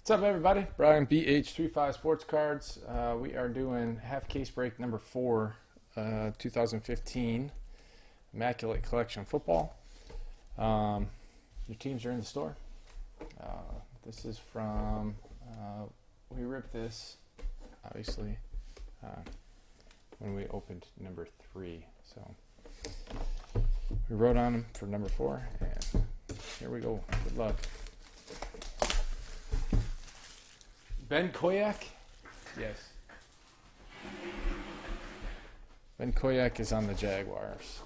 What's up, everybody? Brian BH35 Sports Cards. We are doing half case break number 4, 2015 Immaculate Collection Football. Your teams are in the store. This is from, we ripped this, obviously, when we opened number 3. So we wrote on them for number 4, and here we go. Good luck. Ben Koyak? Yes. Ben Koyak is on the Jaguars.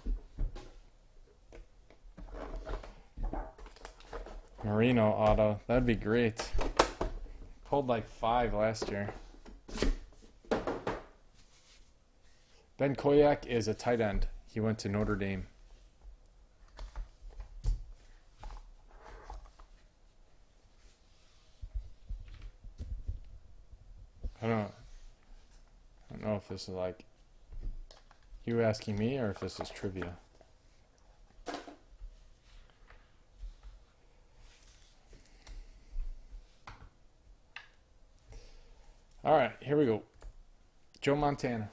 Marino auto. That'd be great. Pulled like 5 last year. Ben Koyak is a tight end. He went to Notre Dame. I don't know if this is like you asking me or if this is trivia. All right, here we go. Joe Montana.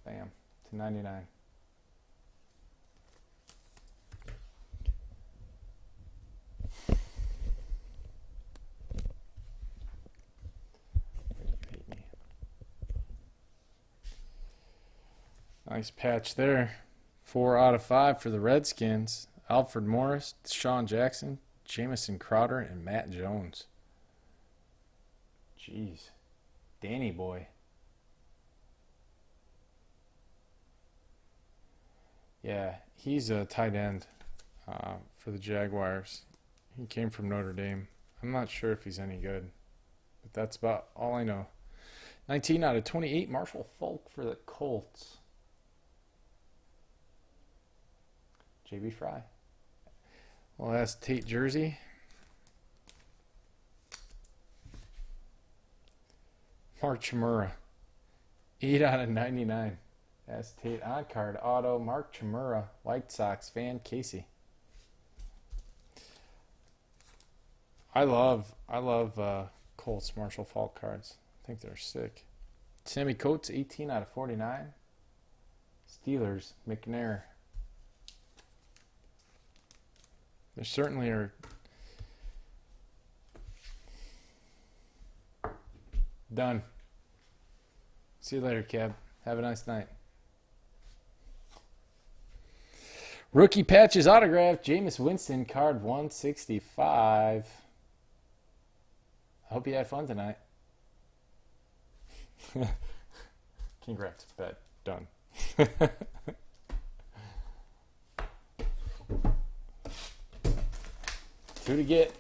Bam. To 99. Nice patch there. 4 out of 5 for the Redskins. Alfred Morris, Deshaun Jackson, Jamison Crowder, and Matt Jones. Jeez. Danny boy. Yeah, he's a tight end for the Jaguars. He came from Notre Dame. I'm not sure if he's any good, but that's about all I know. 19 out of 28, Marshall Faulk for the Colts. JB Fry. Well, that's Tate jersey. Mark Chmura. 8 out of 99. That's Tate on card auto. Mark Chmura, White Sox fan, Casey. I love Colts Marshall Faulk cards. I think they're sick. Sammy Coates, 18 out of 49. Steelers, McNair. There certainly are. Done. See you later, Cab. Have a nice night. Rookie patches autograph. Jameis Winston, card 165. I hope you had fun tonight. Congrats, bet. Done. 2 to get.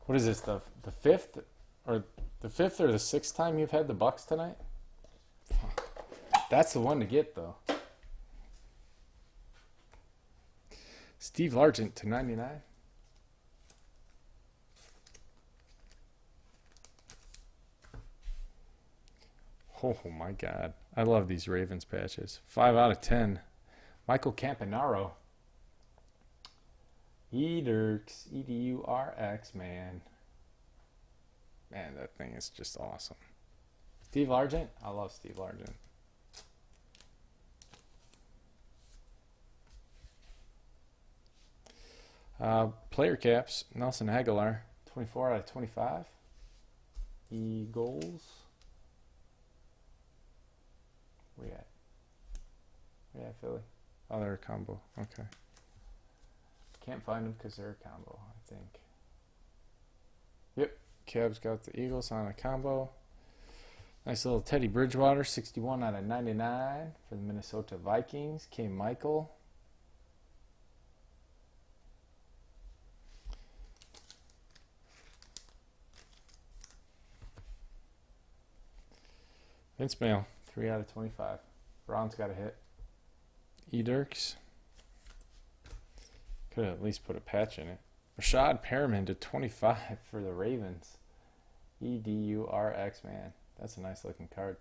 What is this, the fifth or the 6th time you've had the Bucks tonight? That's the one to get, though. Steve Largent to 99. Oh my God. I love these Ravens patches. 5 out of 10. Michael Campanaro. Edurx. E-D-U-R-X, man. Man, that thing is just awesome. Steve Largent. I love Steve Largent. Player caps, Nelson Aguilar, 24 out of 25. Eagles. Where you at? Where you at, Philly? Oh, they're a combo. Okay. Can't find them because they're a combo, I think. Yep. Cab's got the Eagles on a combo. Nice little Teddy Bridgewater, 61 out of 99 for the Minnesota Vikings. K. Michael. Vince Mail, 3 out of 25. Browns got a hit. Edurx. Could have at least put a patch in it. Rashad Perriman to 25 for the Ravens. EDURX, man. That's a nice looking card.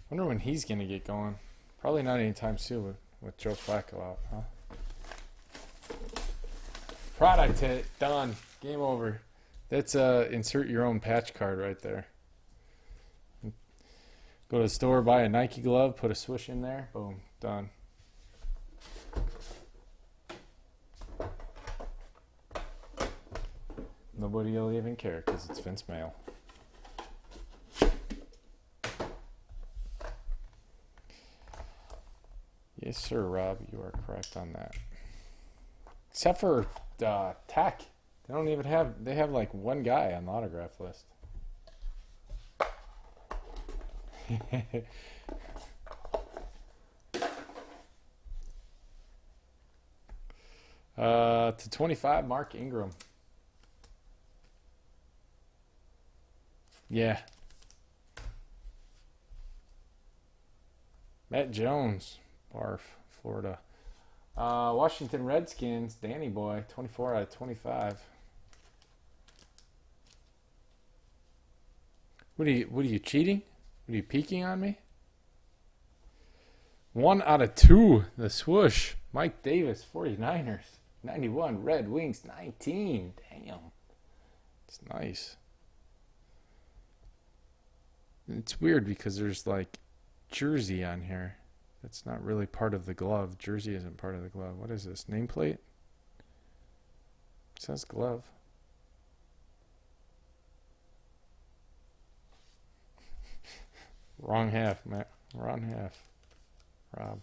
Wonder when he's going to get going. Probably not anytime soon with Joe Flacco out, huh? Product hit. Done. Game over. That's insert your own patch card right there. Go to the store, buy a Nike glove, put a swoosh in there. Boom. Done. Nobody will even care because it's Vince Mail. Yes, sir, Rob. You are correct on that. Except for Tech. They don't even have... They have like one guy on the autograph list. To 25, Mark Ingram. Yeah. Matt Jones. Barf, Florida. Washington Redskins, Danny Boy, 24 out of 25. What are you cheating? What are you peeking on me? 1 out of 2, the swoosh. Mike Davis, 49ers. 91, Red Wings, 19. Damn. It's nice. It's weird because there's like jersey on here. That's not really part of the glove. Jersey isn't part of the glove. What is this? Nameplate? It says glove. Wrong half, Matt. Wrong half. Rob.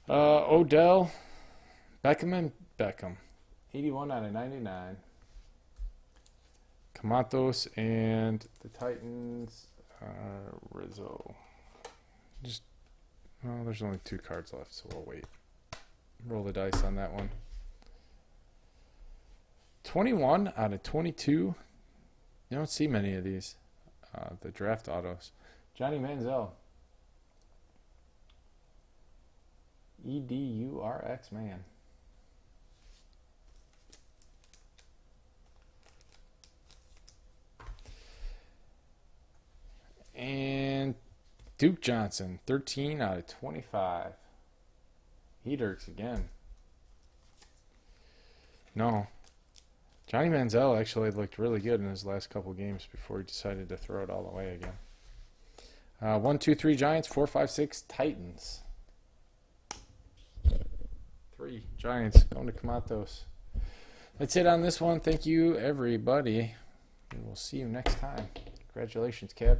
Odell. Beckham and Beckham. 81 out of 99. Kamatos and the Titans. Rizzo. There's only 2 cards left, so we'll wait. Roll the dice on that one. 21 out of 22. You don't see many of these. The draft autos. Johnny Manziel. EDURX, man. And Duke Johnson, 13 out of 25. Heaterks again. No. Johnny Manziel actually looked really good in his last couple games before he decided to throw it all away again. 1, 2, 3 Giants, 4, 5, 6 Titans. 3 Giants going to Kamatos. That's it on this one. Thank you, everybody. And we'll see you next time. Congratulations, Kev.